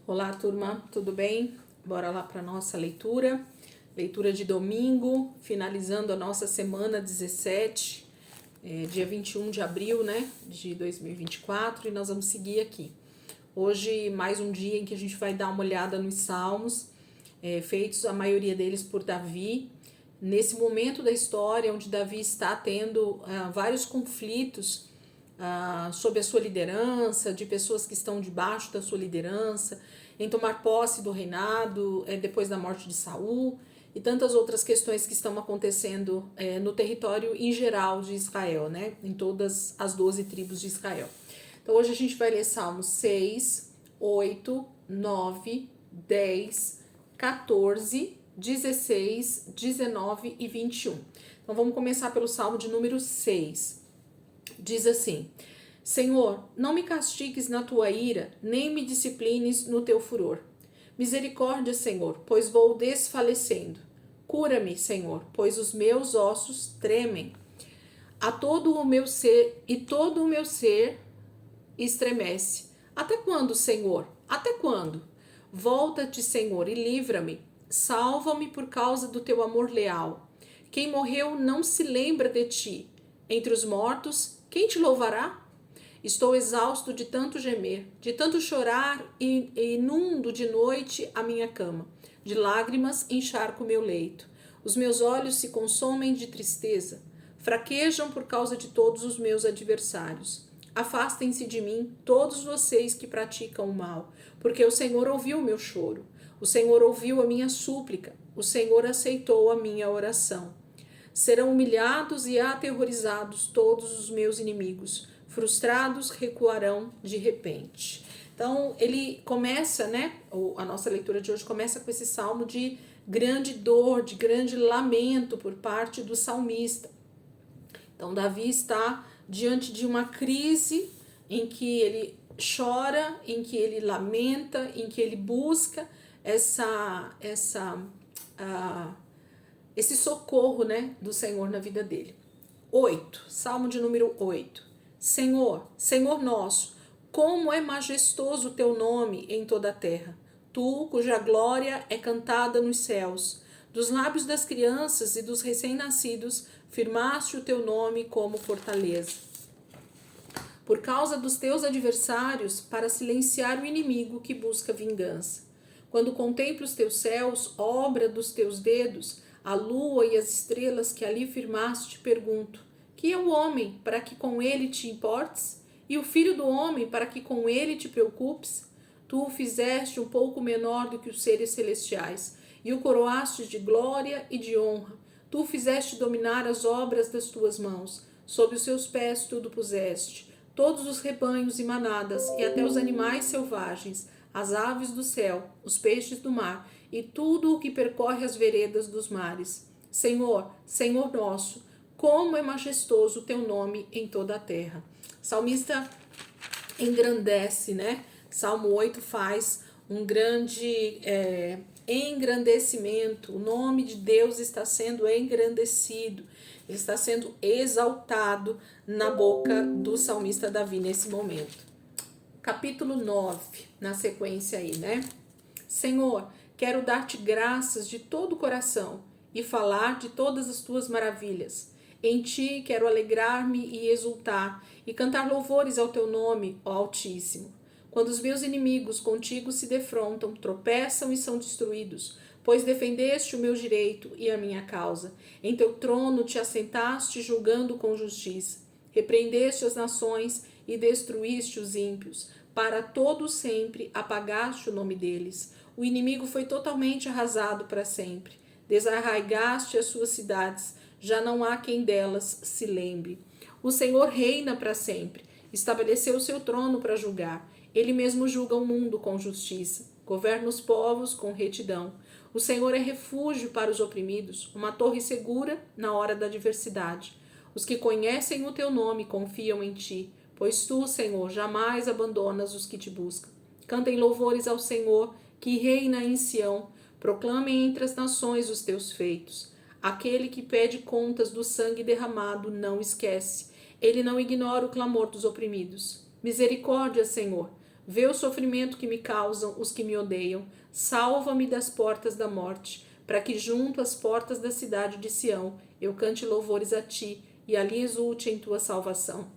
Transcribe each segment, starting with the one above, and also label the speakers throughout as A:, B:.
A: Olá, turma, tudo bem? Bora lá para nossa leitura. Leitura de domingo, finalizando a nossa semana 17, dia 21 de abril, né, de 2024, e nós vamos seguir aqui. Hoje, mais um dia em que a gente vai dar uma olhada nos salmos, feitos a maioria deles por Davi. Nesse momento da história, onde Davi está tendo vários conflitos sob a sua liderança, de pessoas que estão debaixo da sua liderança, em tomar posse do reinado depois da morte de Saul e tantas outras questões que estão acontecendo no território em geral de Israel, né? Em todas as 12 tribos de Israel. Então hoje a gente vai ler Salmos 6, 8, 9, 10, 14, 16, 19 e 21. Então vamos começar pelo Salmo de número 6. Diz assim: Senhor, não me castigues na tua ira, nem me disciplines no teu furor. Misericórdia, Senhor, pois vou desfalecendo. Cura-me, Senhor, pois os meus ossos tremem. A todo o meu ser e todo o meu ser estremece. Até quando, Senhor? Até quando? Volta-te, Senhor, e livra-me. Salva-me por causa do teu amor leal. Quem morreu não se lembra de ti. Entre os mortos, quem te louvará? Estou exausto de tanto gemer, de tanto chorar e inundo de noite a minha cama. De lágrimas encharco meu leito. Os meus olhos se consomem de tristeza. Fraquejam por causa de todos os meus adversários. Afastem-se de mim todos vocês que praticam o mal, porque o Senhor ouviu o meu choro. O Senhor ouviu a minha súplica. O Senhor aceitou a minha oração. Serão humilhados e aterrorizados todos os meus inimigos. Frustrados recuarão de repente. Então, ele começa, né? A nossa leitura de hoje começa com esse salmo de grande dor, de grande lamento por parte do salmista. Então, Davi está diante de uma crise em que ele chora, em que ele lamenta, em que ele busca esse socorro, né, do Senhor na vida dele. 8, Salmo de número 8. Senhor, Senhor nosso, como é majestoso o teu nome em toda a terra. Tu, cuja glória é cantada nos céus. Dos lábios das crianças e dos recém-nascidos, firmaste o teu nome como fortaleza. Por causa dos teus adversários, para silenciar o inimigo que busca vingança. Quando contemplo os teus céus, obra dos teus dedos, a lua e as estrelas que ali firmaste, pergunto: que é o homem para que com ele te importes? E o filho do homem para que com ele te preocupes? Tu o fizeste um pouco menor do que os seres celestiais, e o coroaste de glória e de honra. Tu o fizeste dominar as obras das tuas mãos. Sob os seus pés tudo puseste, todos os rebanhos e manadas, e até os animais selvagens, as aves do céu, os peixes do mar, e tudo o que percorre as veredas dos mares. Senhor, Senhor nosso, como é majestoso o teu nome em toda a terra. O salmista engrandece, né? Salmo 8 faz um grande engrandecimento. O nome de Deus está sendo engrandecido. Ele está sendo exaltado na boca do salmista Davi nesse momento. Capítulo 9, na sequência aí, né? Senhor, quero dar-te graças de todo o coração e falar de todas as tuas maravilhas. Em ti quero alegrar-me e exultar e cantar louvores ao teu nome, ó Altíssimo. Quando os meus inimigos contigo se defrontam, tropeçam e são destruídos, pois defendeste o meu direito e a minha causa. Em teu trono te assentaste julgando com justiça. Repreendeste as nações e destruíste os ímpios. Para todo sempre apagaste o nome deles. O inimigo foi totalmente arrasado para sempre. Desarraigaste as suas cidades. Já não há quem delas se lembre. O Senhor reina para sempre. Estabeleceu o seu trono para julgar. Ele mesmo julga o mundo com justiça. Governa os povos com retidão. O Senhor é refúgio para os oprimidos, uma torre segura na hora da adversidade. Os que conhecem o teu nome confiam em ti, pois tu, Senhor, jamais abandonas os que te buscam. Cantem louvores ao Senhor, que reina em Sião. Proclamem entre as nações os teus feitos. Aquele que pede contas do sangue derramado não esquece. Ele não ignora o clamor dos oprimidos. Misericórdia, Senhor. Vê o sofrimento que me causam os que me odeiam. Salva-me das portas da morte, para que junto às portas da cidade de Sião eu cante louvores a ti e ali exulte em tua salvação.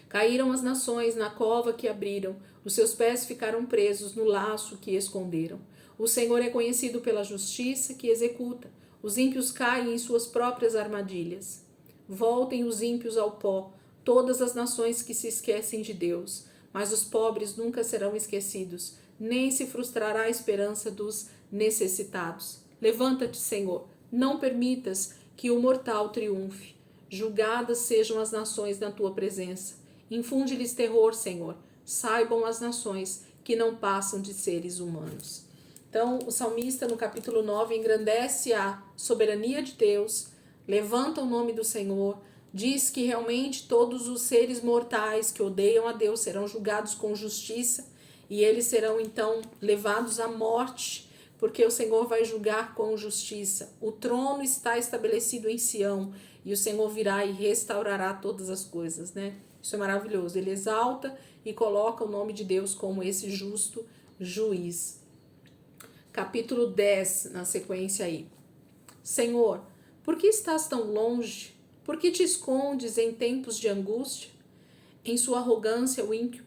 A: Caíram as nações na cova que abriram, os seus pés ficaram presos no laço que esconderam. O Senhor é conhecido pela justiça que executa, os ímpios caem em suas próprias armadilhas. Voltem os ímpios ao pó, todas as nações que se esquecem de Deus, mas os pobres nunca serão esquecidos, nem se frustrará a esperança dos necessitados. Levanta-te, Senhor, não permitas que o mortal triunfe. Julgadas sejam as nações na tua presença. Infunde-lhes terror, Senhor. Saibam as nações que não passam de seres humanos. Então, o salmista, no capítulo 9, engrandece a soberania de Deus, levanta o nome do Senhor, diz que realmente todos os seres mortais que odeiam a Deus serão julgados com justiça e eles serão então levados à morte, porque o Senhor vai julgar com justiça. O trono está estabelecido em Sião e o Senhor virá e restaurará todas as coisas, né? Isso é maravilhoso. Ele exalta e coloca o nome de Deus como esse justo juiz. Capítulo 10, na sequência aí. Senhor, por que estás tão longe? Por que te escondes em tempos de angústia? Em sua arrogância, o ímpio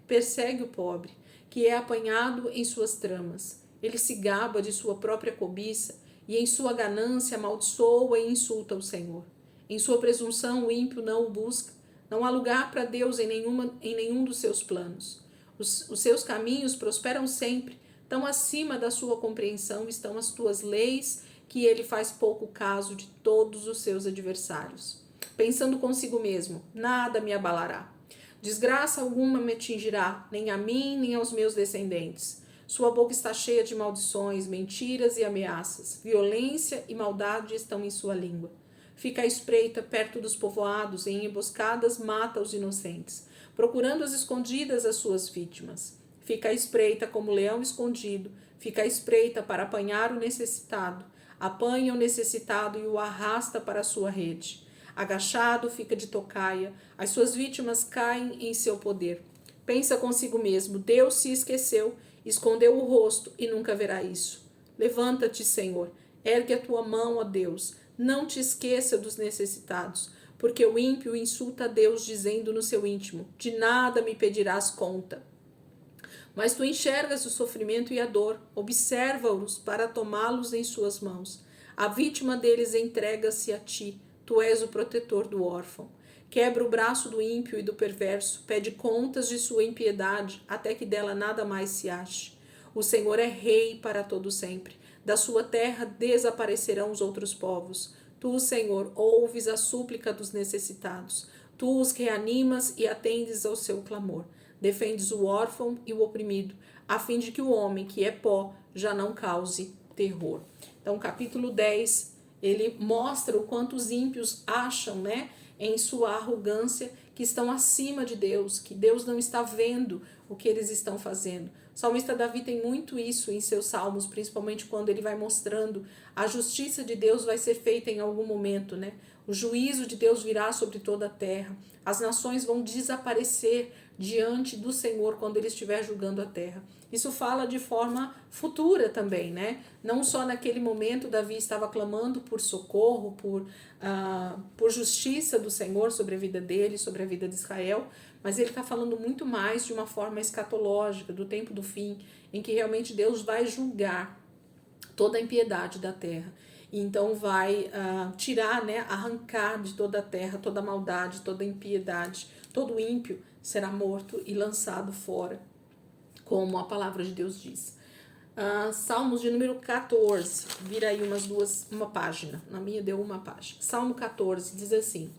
A: persegue o pobre, que é apanhado em suas tramas. Ele se gaba de sua própria cobiça e em sua ganância amaldiçoa e insulta o Senhor. Em sua presunção, o ímpio não o busca. Não há lugar para Deus em nenhum dos seus planos. Os seus caminhos prosperam sempre. Tão acima da sua compreensão estão as tuas leis, que ele faz pouco caso de todos os seus adversários. Pensando consigo mesmo, nada me abalará. Desgraça alguma me atingirá, nem a mim, nem aos meus descendentes. Sua boca está cheia de maldições, mentiras e ameaças. Violência e maldade estão em sua língua. Fica à espreita perto dos povoados, em emboscadas mata os inocentes, procurando às escondidas as suas vítimas. Fica à espreita como leão escondido, fica à espreita para apanhar o necessitado. Apanha o necessitado e o arrasta para a sua rede. Agachado fica de tocaia, as suas vítimas caem em seu poder. Pensa consigo mesmo, Deus se esqueceu, escondeu o rosto e nunca verá isso. Levanta-te, Senhor, ergue a tua mão, ó Deus, não te esqueça dos necessitados, porque o ímpio insulta a Deus dizendo no seu íntimo, de nada me pedirás conta. Mas tu enxergas o sofrimento e a dor, observa-os para tomá-los em suas mãos. A vítima deles entrega-se a ti, tu és o protetor do órfão. Quebra o braço do ímpio e do perverso, pede contas de sua impiedade, até que dela nada mais se ache. O Senhor é rei para todo sempre, da sua terra desaparecerão os outros povos. Tu, Senhor, ouves a súplica dos necessitados, tu os reanimas e atendes ao seu clamor. Defendes o órfão e o oprimido, a fim de que o homem, que é pó, já não cause terror. Então, capítulo 10, ele mostra o quanto os ímpios acham, né, em sua arrogância, que estão acima de Deus, que Deus não está vendo o que eles estão fazendo. O salmista Davi tem muito isso em seus salmos, principalmente quando ele vai mostrando a justiça de Deus vai ser feita em algum momento, né? O juízo de Deus virá sobre toda a terra. As nações vão desaparecer diante do Senhor quando ele estiver julgando a terra. Isso fala de forma futura também, né? Não só naquele momento Davi estava clamando por socorro, por justiça do Senhor sobre a vida dele, sobre a vida de Israel, mas ele está falando muito mais de uma forma escatológica, do tempo do fim, em que realmente Deus vai julgar toda a impiedade da terra. E então vai tirar, né, arrancar de toda a terra toda a maldade, toda a impiedade, todo ímpio será morto e lançado fora, como a palavra de Deus diz. Salmos de número 14, vira aí uma página, na minha deu uma página. Salmo 14 diz assim: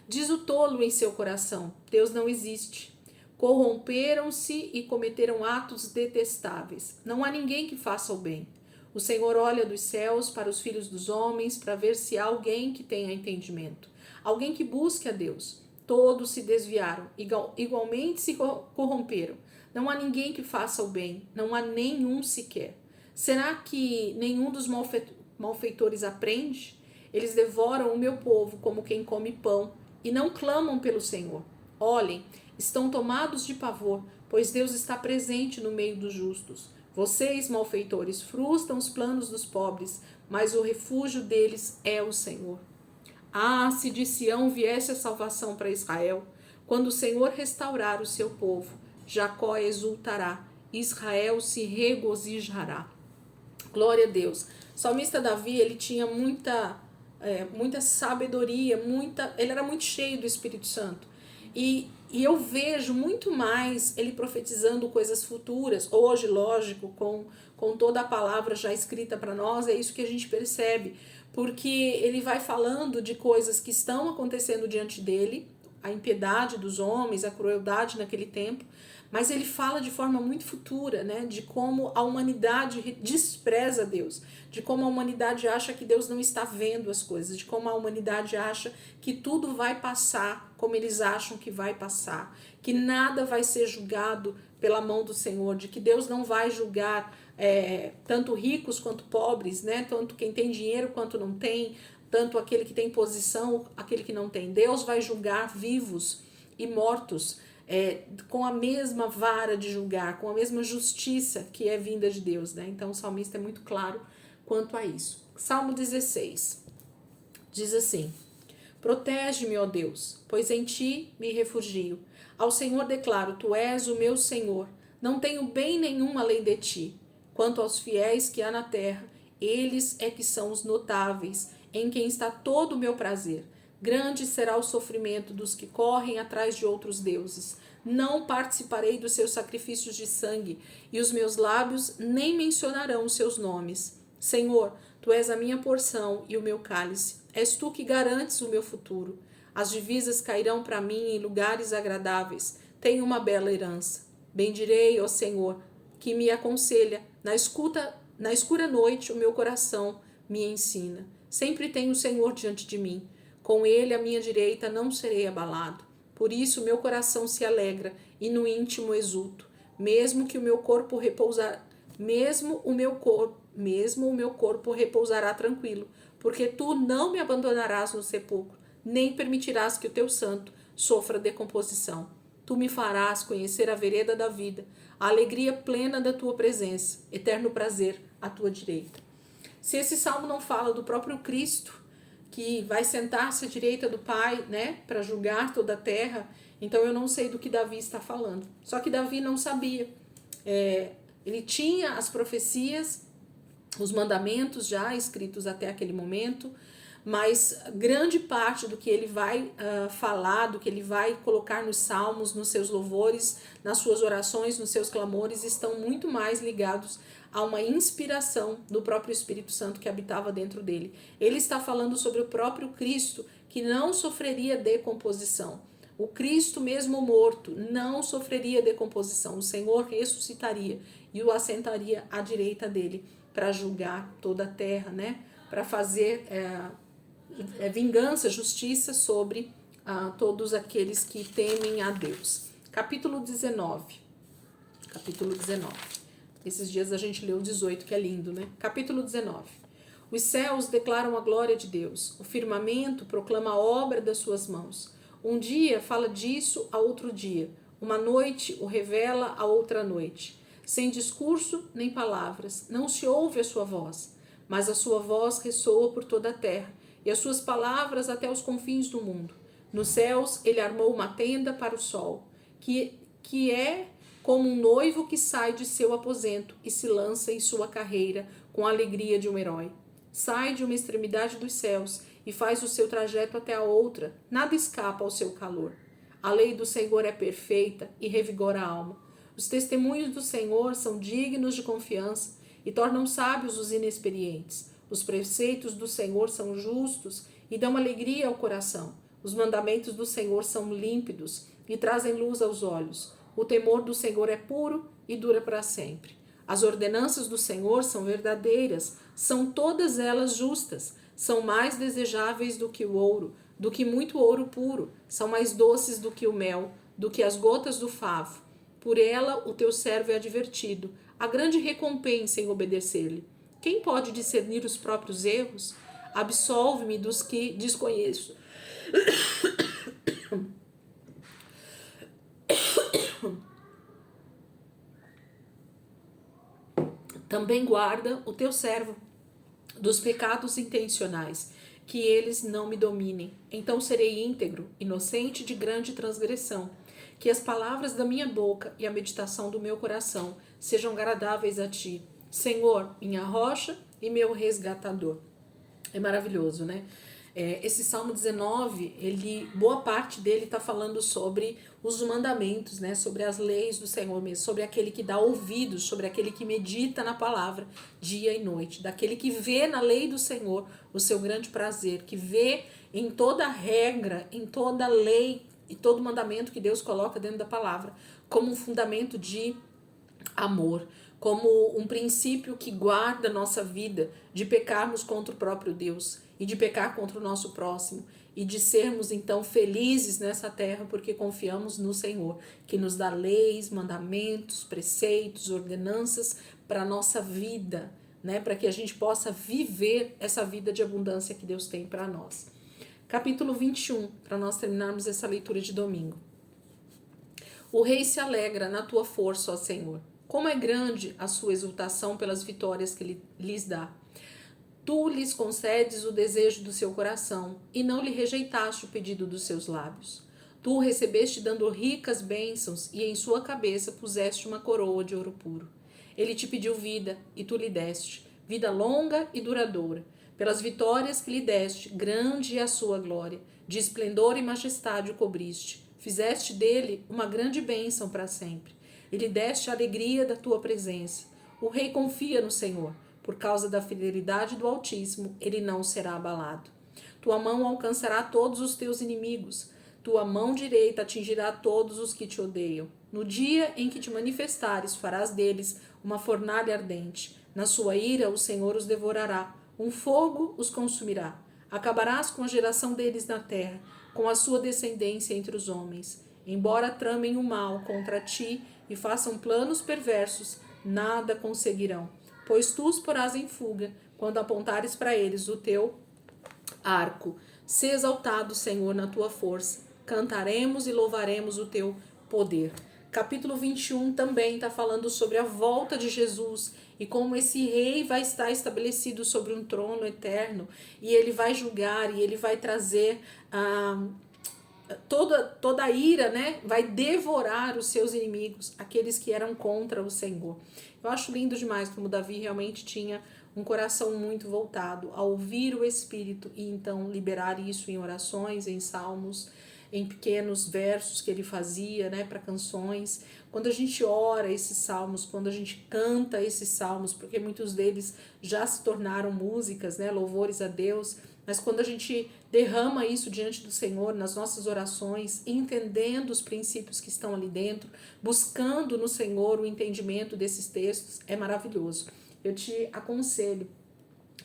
A: diz o tolo em seu coração, Deus não existe. Corromperam-se e cometeram atos detestáveis. Não há ninguém que faça o bem. O Senhor olha dos céus para os filhos dos homens para ver se há alguém que tenha entendimento, alguém que busque a Deus. Todos se desviaram, igualmente se corromperam. Não há ninguém que faça o bem, não há nenhum sequer. Será que nenhum dos malfeitores aprende? Eles devoram o meu povo como quem come pão e não clamam pelo Senhor. Olhem, estão tomados de pavor, pois Deus está presente no meio dos justos. Vocês, malfeitores, frustram os planos dos pobres, mas o refúgio deles é o Senhor. Ah, se de Sião viesse a salvação para Israel, quando o Senhor restaurar o seu povo, Jacó exultará, Israel se regozijará. Glória a Deus. O salmista Davi, ele tinha muita sabedoria, ele era muito cheio do Espírito Santo. E eu vejo muito mais ele profetizando coisas futuras. Hoje, lógico, com toda a palavra já escrita para nós, é isso que a gente percebe. Porque ele vai falando de coisas que estão acontecendo diante dele, a impiedade dos homens, a crueldade naquele tempo, mas ele fala de forma muito futura, né, de como a humanidade despreza Deus, de como a humanidade acha que Deus não está vendo as coisas, de como a humanidade acha que tudo vai passar como eles acham que vai passar, que nada vai ser julgado pela mão do Senhor, de que Deus não vai julgar tanto ricos quanto pobres, né, tanto quem tem dinheiro quanto não tem, tanto aquele que tem posição, aquele que não tem. Deus vai julgar vivos e mortos com a mesma vara de julgar, com a mesma justiça que é vinda de Deus, né? Então o salmista é muito claro quanto a isso. Salmo 16 diz assim: protege-me, ó Deus, pois em ti me refugio. Ao Senhor declaro, tu és o meu Senhor. Não tenho bem nenhum além de ti. Quanto aos fiéis que há na terra, eles é que são os notáveis, em quem está todo o meu prazer. Grande será o sofrimento dos que correm atrás de outros deuses. Não participarei dos seus sacrifícios de sangue, e os meus lábios nem mencionarão os seus nomes. Senhor, tu és a minha porção e o meu cálice. És tu que garantes o meu futuro. As divisas cairão para mim em lugares agradáveis. Tenho uma bela herança. Bendirei, ó Senhor, que me aconselha. Na escura noite, o meu coração me ensina. Sempre tenho o Senhor diante de mim. Com ele à minha direita não serei abalado. Por isso meu coração se alegra e no íntimo exulto. Mesmo o meu corpo repousará tranquilo, porque tu não me abandonarás no sepulcro, nem permitirás que o teu santo sofra decomposição. Tu me farás conhecer a vereda da vida, a alegria plena da tua presença, eterno prazer à tua direita. Se esse salmo não fala do próprio Cristo, que vai sentar-se à direita do Pai, né, para julgar toda a terra, então eu não sei do que Davi está falando. Só que Davi não sabia. Ele tinha as profecias, os mandamentos já escritos até aquele momento, mas grande parte do que ele vai falar, do que ele vai colocar nos salmos, nos seus louvores, nas suas orações, nos seus clamores, estão muito mais ligados a uma inspiração do próprio Espírito Santo que habitava dentro dele. Ele está falando sobre o próprio Cristo, que não sofreria decomposição. O Cristo mesmo morto não sofreria decomposição. O Senhor ressuscitaria e o assentaria à direita dele para julgar toda a terra, né? Para fazer vingança, justiça sobre todos aqueles que temem a Deus. Capítulo 19. Esses dias a gente leu o 18, que é lindo, né? Capítulo 19. Os céus declaram a glória de Deus. O firmamento proclama a obra das suas mãos. Um dia fala disso a outro dia. Uma noite o revela a outra noite. Sem discurso nem palavras, não se ouve a sua voz. Mas a sua voz ressoa por toda a terra, e as suas palavras até os confins do mundo. Nos céus ele armou uma tenda para o sol, que é como um noivo que sai de seu aposento e se lança em sua carreira com a alegria de um herói. Sai de uma extremidade dos céus e faz o seu trajeto até a outra, nada escapa ao seu calor. A lei do Senhor é perfeita e revigora a alma. Os testemunhos do Senhor são dignos de confiança e tornam sábios os inexperientes. Os preceitos do Senhor são justos e dão alegria ao coração. Os mandamentos do Senhor são límpidos e trazem luz aos olhos. O temor do Senhor é puro e dura para sempre. As ordenanças do Senhor são verdadeiras, são todas elas justas. São mais desejáveis do que o ouro, do que muito ouro puro. São mais doces do que o mel, do que as gotas do favo. Por ela o teu servo é advertido. Há grande recompensa em obedecer-lhe. Quem pode discernir os próprios erros? Absolve-me dos que desconheço. Também guarda o teu servo dos pecados intencionais, que eles não me dominem. Então serei íntegro, inocente de grande transgressão. Que as palavras da minha boca e a meditação do meu coração sejam agradáveis a ti, Senhor, minha rocha e meu resgatador. É maravilhoso, né? Esse Salmo 19, boa parte dele está falando sobre os mandamentos, né? Sobre as leis do Senhor mesmo, sobre aquele que dá ouvidos, sobre aquele que medita na palavra dia e noite, daquele que vê na lei do Senhor o seu grande prazer, que vê em toda regra, em toda lei e todo mandamento que Deus coloca dentro da palavra como um fundamento de amor, como um princípio que guarda nossa vida de pecarmos contra o próprio Deus e de pecar contra o nosso próximo e de sermos então felizes nessa terra porque confiamos no Senhor, que nos dá leis, mandamentos, preceitos, ordenanças para a nossa vida, né? Para que a gente possa viver essa vida de abundância que Deus tem para nós. Capítulo 21, para nós terminarmos essa leitura de domingo. O rei se alegra na tua força, ó Senhor. Como é grande a sua exultação pelas vitórias que lhes dá. Tu lhes concedes o desejo do seu coração, e não lhe rejeitaste o pedido dos seus lábios. Tu o recebeste dando ricas bênçãos, e em sua cabeça puseste uma coroa de ouro puro. Ele te pediu vida, e tu lhe deste, vida longa e duradoura. Pelas vitórias que lhe deste, grande é a sua glória, de esplendor e majestade o cobriste. Fizeste dele uma grande bênção para sempre. E lhe deste a alegria da tua presença. O rei confia no Senhor. Por causa da fidelidade do Altíssimo, ele não será abalado. Tua mão alcançará todos os teus inimigos. Tua mão direita atingirá todos os que te odeiam. No dia em que te manifestares, farás deles uma fornalha ardente. Na sua ira, o Senhor os devorará. Um fogo os consumirá. Acabarás com a geração deles na terra, com a sua descendência entre os homens. Embora tramem o mal contra ti e façam planos perversos, nada conseguirão. Pois tu os porás em fuga, quando apontares para eles o teu arco. Se exaltado, Senhor, na tua força. Cantaremos e louvaremos o teu poder. Capítulo 21 também está falando sobre a volta de Jesus e como esse rei vai estar estabelecido sobre um trono eterno e ele vai julgar e ele vai trazer toda a ira, né? Vai devorar os seus inimigos, aqueles que eram contra o Senhor. Eu acho lindo demais como Davi realmente tinha um coração muito voltado a ouvir o Espírito e então liberar isso em orações, em salmos, em pequenos versos que ele fazia, né, para canções. Quando a gente ora esses salmos, quando a gente canta esses salmos, porque muitos deles já se tornaram músicas, né, louvores a Deus, mas quando a gente derrama isso diante do Senhor nas nossas orações, entendendo os princípios que estão ali dentro, buscando no Senhor o entendimento desses textos, é maravilhoso. Eu te aconselho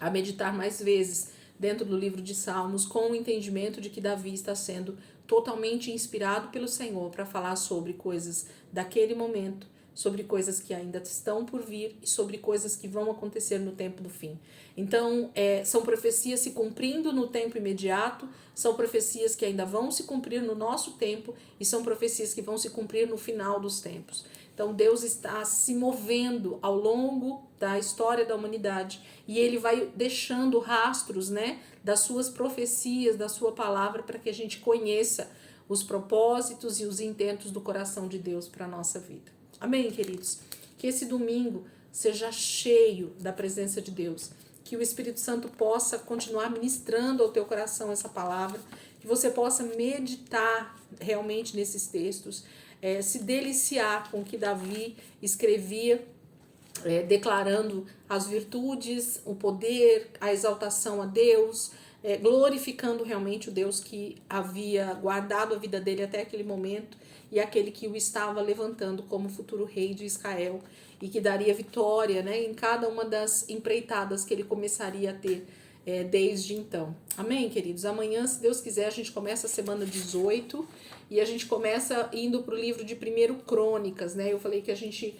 A: a meditar mais vezes dentro do livro de Salmos com o entendimento de que Davi está sendo totalmente inspirado pelo Senhor para falar sobre coisas daquele momento, sobre coisas que ainda estão por vir e sobre coisas que vão acontecer no tempo do fim. Então, são profecias se cumprindo no tempo imediato, são profecias que ainda vão se cumprir no nosso tempo e são profecias que vão se cumprir no final dos tempos. Então, Deus está se movendo ao longo da história da humanidade e Ele vai deixando rastros, né, das suas profecias, da sua palavra, para que a gente conheça os propósitos e os intentos do coração de Deus para a nossa vida. Amém, queridos? Que esse domingo seja cheio da presença de Deus, que o Espírito Santo possa continuar ministrando ao teu coração essa palavra, que você possa meditar realmente nesses textos, se deliciar com o que Davi escrevia, declarando as virtudes, o poder, a exaltação a Deus, glorificando realmente o Deus que havia guardado a vida dele até aquele momento e aquele que o estava levantando como futuro rei de Israel e que daria vitória, né, em cada uma das empreitadas que ele começaria a ter desde então. Amém, queridos? Amanhã, se Deus quiser, a gente começa a semana 18 e a gente começa indo para o livro de 1 Crônicas, né? Eu falei que a gente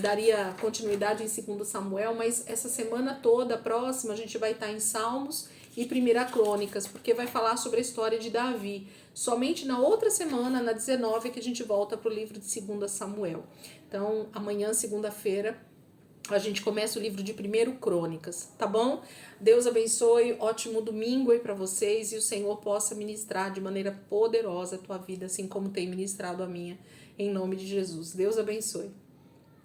A: daria continuidade em 2 Samuel, mas essa semana toda, próxima, a gente vai estar em Salmos e 1 Crônicas, porque vai falar sobre a história de Davi. Somente na outra semana, na 19, é que a gente volta para o livro de 2 Samuel. Então, amanhã, segunda-feira, A gente começa o livro de 1 Crônicas, tá bom? Deus abençoe, ótimo domingo aí para vocês e o Senhor possa ministrar de maneira poderosa a tua vida, assim como tem ministrado a minha, em nome de Jesus. Deus abençoe.